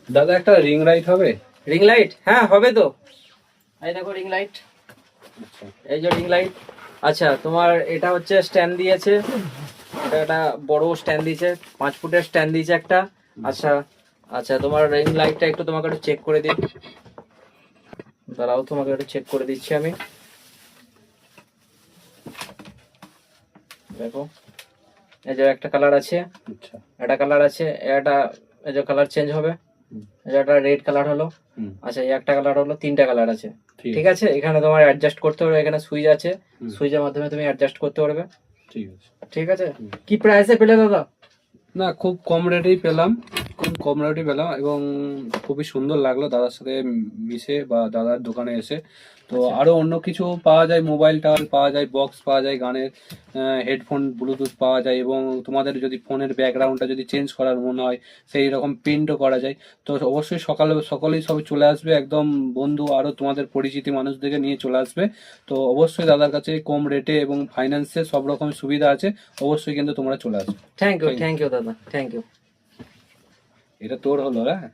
দাদা একটা ring light হবে? রিং লাইট, হ্যাঁ হবে তো। এই দেখো রিং লাইট, আচ্ছা এই যে রিং লাইট। আচ্ছা তোমার এটা হচ্ছে স্ট্যান্ড দিয়েছে, এটা একটা বড় স্ট্যান্ড দিয়েছে, 5 ফুটের স্ট্যান্ড দিয়েছে একটা। আচ্ছা আচ্ছা তোমার রিং লাইটটা একটু তোমাকে একটু চেক করে দিই, দাঁড়াও তোমাকে একটু চেক করে দিচ্ছি আমি। দেখো এই যে একটা কালার আছে, আচ্ছা একটা কালার আছে, এটা এই যে কালার চেঞ্জ হবে, এই যে একটা রেড কালার হলো। আচ্ছা এই একটা কালার হলো, 3টা কালার আছে। ঠিক আছে, এখানে তোমার অ্যাডজাস্ট করতে হবে, এখানে সুইচ আছে, সুইচের মাধ্যমে তুমি অ্যাডজাস্ট করতে পারবে। ঠিক আছে। ঠিক আছে, কি প্রাইসে পেলে দাদা? না খুব কম রেটেই পেলাম, খুব কম রেটে পেলাম এবং খুবই সুন্দর লাগলো দাদার সাথে মিশে বা দাদার দোকানে এসে। তো আরো অন্য কিছু পাওয়া যায়, মোবাইল টাওয়ার পাওয়া যায়, বক্স পাওয়া যায়, গানের হেডফোন ব্লুটুথ পাওয়া যায় এবং তোমাদের যদি ফোনের ব্যাকগ্রাউন্ডটা যদি চেঞ্জ করার মনে হয় সেই রকম প্রিন্টও করা যায়। তো অবশ্যই সকলেই সবাই চলে আসবে, একদম বন্ধু আরো তোমাদের পরিচিতি মানুষদেরকে নিয়ে চলে আসবে। তো অবশ্যই দাদার কাছে কম রেটে এবং ফাইন্যান্সে সব রকম সুবিধা আছে, অবশ্যই কিন্তু তোমরা চলে আসবে। থ্যাংক ইউ, থ্যাংক ইউ দাদা, থ্যাংক ইউ। এটা তোর হলো, হ্যাঁ।